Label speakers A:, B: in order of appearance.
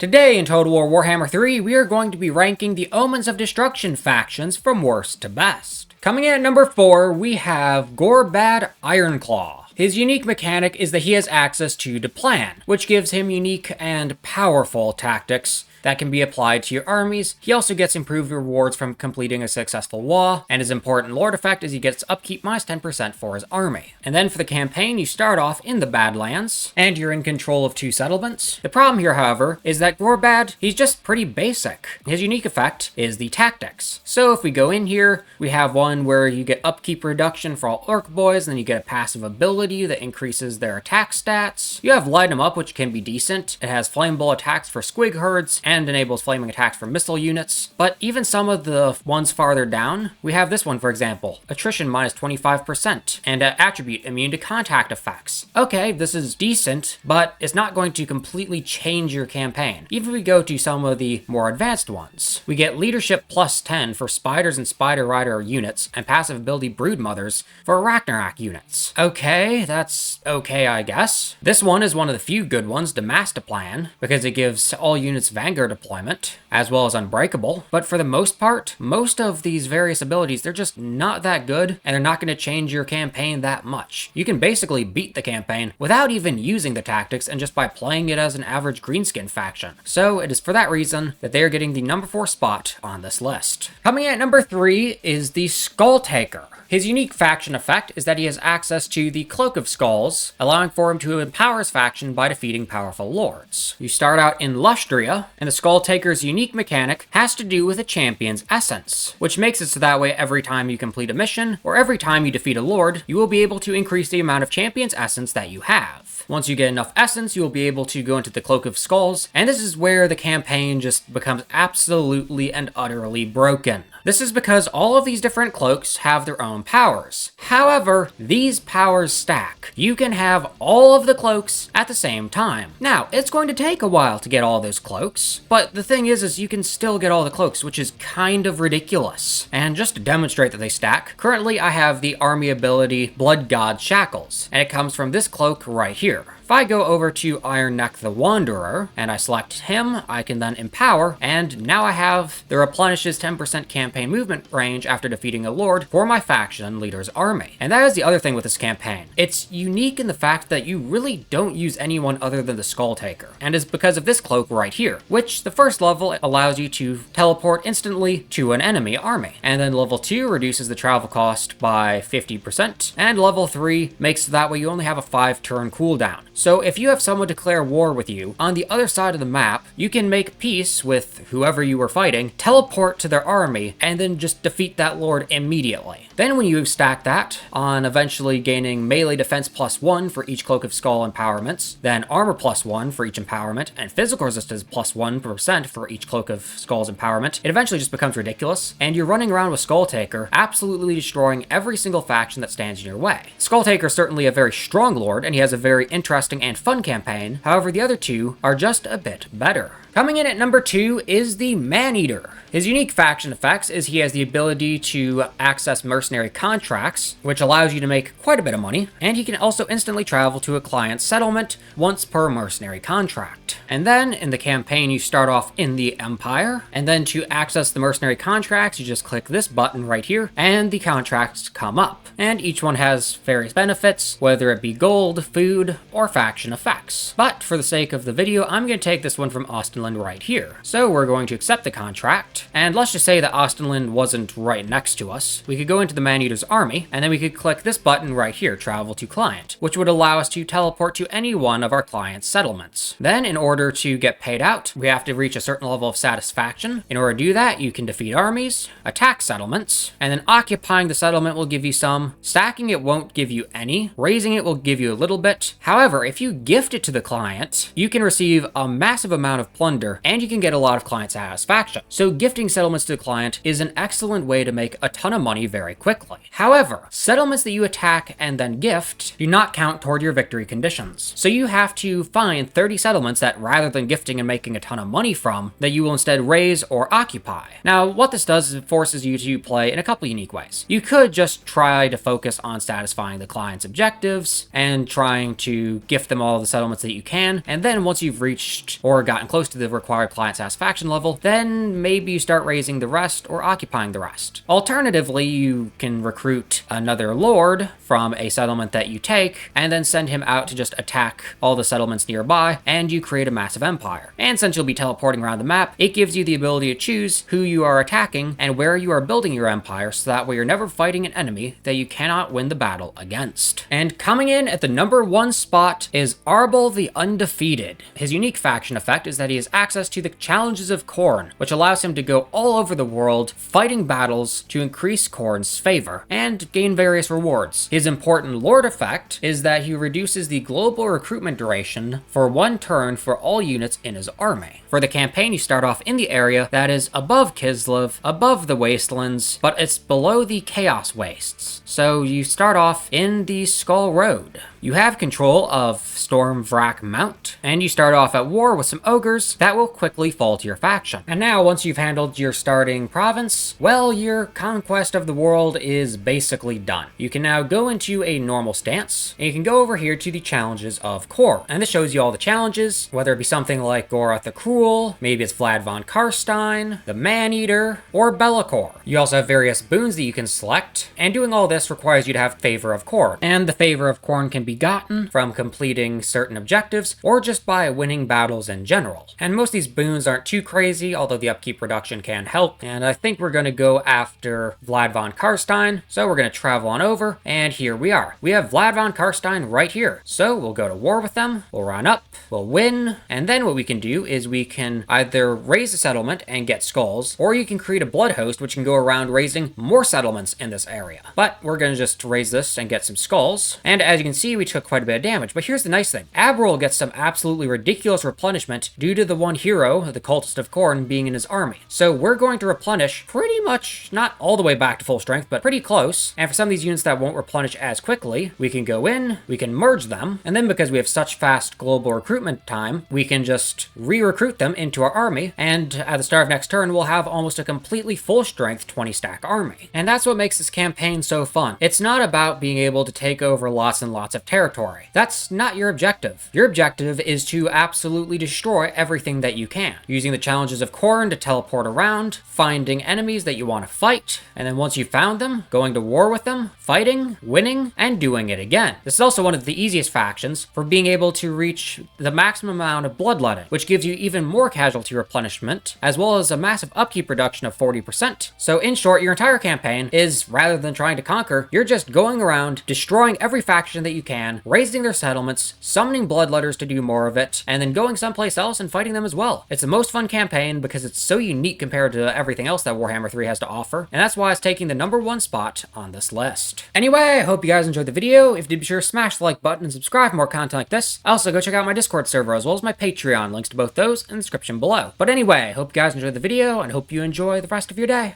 A: Today in Total War Warhammer 3, we are going to be ranking the Omens of Destruction factions from worst to best. Coming in at number 4, we have Gorbad Ironclaw. His unique mechanic is that he has access to the Plan, which gives him unique and powerful tactics that can be applied to your armies. He also gets improved rewards from completing a successful war, and his important lord effect is he gets upkeep minus 10% for his army. And then for the campaign, you start off in the Badlands, and you're in control of 2 settlements. The problem here, however, is that Gorbad, he's just pretty basic. His unique effect is the tactics. So if we go in here, we have one where you get upkeep reduction for all orc boys, and then you get a passive ability that increases their attack stats. You have Light 'em Up, which can be decent. It has flammable attacks for squig herds, and enables flaming attacks for missile units. But even some of the ones farther down, we have this one, for example, attrition minus 25%, and an attribute immune to contact effects. Okay, this is decent, but it's not going to completely change your campaign. Even if we go to some of the more advanced ones, we get leadership plus 10 for spiders and spider rider units, and passive ability brood mothers for Ragnarok units. Okay, that's okay, I guess. This one is one of the few good ones, the Master Plan, because it gives all units Vanguard deployment, as well as Unbreakable. But for the most part, most of these various abilities, they're just not that good, and they're not going to change your campaign that much. You can basically beat the campaign without even using the tactics and just by playing it as an average greenskin faction. So it is for that reason that they are getting the number 4 spot on this list. Coming in at number 3 is the Skull Taker. His unique faction effect is that he has access to the Cloak of Skulls, allowing for him to empower his faction by defeating powerful lords. You start out in Lustria, and the Skull Taker's unique mechanic has to do with a champion's essence, which makes it so that way every time you complete a mission, or every time you defeat a lord, you will be able to increase the amount of champion's essence that you have. Once you get enough essence, you will be able to go into the Cloak of Skulls, and this is where the campaign just becomes absolutely and utterly broken. This is because all of these different cloaks have their own powers. However, these powers stack. You can have all of the cloaks at the same time. Now, it's going to take a while to get all those cloaks, but the thing is you can still get all the cloaks, which is kind of ridiculous. And just to demonstrate that they stack, currently I have the army ability Blood God Shackles, and it comes from this cloak right here. If I go over to Iron Neck the Wanderer, and I select him, I can then empower, and now I have the replenishes 10% campaign movement range after defeating a lord for my faction leader's army. And that is the other thing with this campaign. It's unique in the fact that you really don't use anyone other than the Skull Taker, and it's because of this cloak right here, which the first level allows you to teleport instantly to an enemy army, and then level 2 reduces the travel cost by 50%, and level 3 makes it that way you only have a 5-turn cooldown. So if you have someone declare war with you, on the other side of the map, you can make peace with whoever you were fighting, teleport to their army, and then just defeat that lord immediately. Then when you stack that on eventually gaining melee defense plus 1 for each Cloak of Skull empowerments, then armor plus 1 for each empowerment, and physical resistance plus 1% for each Cloak of Skull's empowerment, it eventually just becomes ridiculous, and you're running around with Skull Taker, absolutely destroying every single faction that stands in your way. Skull Taker is certainly a very strong lord, and he has a very interesting and fun campaign. However, the other two are just a bit better. Coming in at number 2 is the Man-Eater. His unique faction effects is he has the ability to access mercenary contracts, which allows you to make quite a bit of money, and he can also instantly travel to a client's settlement once per mercenary contract. And then in the campaign, you start off in the Empire, and then to access the mercenary contracts, you just click this button right here, and the contracts come up. And each one has various benefits, whether it be gold, food, or faction effects. But for the sake of the video, I'm going to take this one from Austinland right here. So we're going to accept the contract, and let's just say that Austinland wasn't right next to us. We could go into the Man-Eater's army, and then we could click this button right here, Travel to Client, which would allow us to teleport to any one of our client's settlements. Then, in order to get paid out, we have to reach a certain level of satisfaction. In order to do that, you can defeat armies, attack settlements, and then occupying the settlement will give you some, stacking it won't give you any, raising it will give you a little bit. However, if you gift it to the client, you can receive a massive amount of plunder, and you can get a lot of client satisfaction. So gifting settlements to the client is an excellent way to make a ton of money very quickly. However, settlements that you attack and then gift do not count toward your victory conditions. So you have to find 30 settlements that rather than gifting and making a ton of money from, that you will instead raise or occupy. Now, what this does is it forces you to play in a couple unique ways. You could just try to focus on satisfying the client's objectives and trying to gift them all the settlements that you can, and then once you've reached or gotten close to the required client satisfaction level, then maybe you start raising the rest or occupying the rest. Alternatively, you can recruit another lord from a settlement that you take, and then send him out to just attack all the settlements nearby, and you create a massive empire. And since you'll be teleporting around the map, it gives you the ability to choose who you are attacking and where you are building your empire, so that way you're never fighting an enemy that you cannot win the battle against. And coming in at the number 1 spot is Arbol the Undefeated. His unique faction effect is that he has access to the Challenges of Khorne, which allows him to go all over the world fighting battles to increase Khorne's favor and gain various rewards. His important lord effect is that he reduces the global recruitment duration for 1 turn for all units in his army. For the campaign, you start off in the area that is above Kislev, above the Wastelands, but it's below the Chaos Wastes. So you start off in the Skull Road. You have control of Stormvrak Mount, and you start off at war with some ogres that will quickly fall to your faction. And now, once you've handled your starting province, well, your conquest of the world is basically done. You can now go into a normal stance, and you can go over here to the Challenges of Khorne. And this shows you all the challenges, whether it be something like Gorath the Cruel, maybe it's Vlad von Karstein, the Man-Eater, or Be'lakor. You also have various boons that you can select, and doing all this requires you to have Favor of Khorne. And the Favor of Khorne can be gotten from completing certain objectives, or just by winning battles in general. And most of these boons aren't too crazy, although the upkeep reduction can help, and I think we're going to go after Vlad von Karstein, so we're going to travel on over, and here we are. We have Vlad von Karstein right here, so we'll go to war with them, we'll run up, we'll win, and then what we can do is we can either raise a settlement and get skulls, or you can create a blood host which can go around raising more settlements in this area. But we're going to just raise this and get some skulls, and as you can see, we took quite a bit of damage. But here's the nice thing. Aberrol gets some absolutely ridiculous replenishment due to the one hero, the Cultist of Khorne, being in his army. So we're going to replenish pretty much, not all the way back to full strength, but pretty close. And for some of these units that won't replenish as quickly, we can go in, we can merge them, and then because we have such fast global recruitment time, we can just re-recruit them into our army, and at the start of next turn, we'll have almost a completely full strength 20-stack army. And that's what makes this campaign so fun. It's not about being able to take over lots and lots of territory. That's not your objective. Your objective is to absolutely destroy everything that you can, using the Challenges of Khorne to teleport around, finding enemies that you want to fight, and then once you've found them, going to war with them, fighting, winning, and doing it again. This is also one of the easiest factions for being able to reach the maximum amount of bloodletting, which gives you even more casualty replenishment, as well as a massive upkeep reduction of 40%. So in short, your entire campaign is, rather than trying to conquer, you're just going around, destroying every faction that you can, raising their settlements, summoning bloodletters to do more of it, and then going someplace else and fighting them as well. It's the most fun campaign because it's so unique compared to everything else that Warhammer 3 has to offer, and that's why it's taking the number 1 spot on this list. Anyway, I hope you guys enjoyed the video. If you did, be sure to smash the like button and subscribe for more content like this. Also, go check out my Discord server as well as my Patreon. Links to both those in the description below. But anyway, I hope you guys enjoyed the video and hope you enjoy the rest of your day.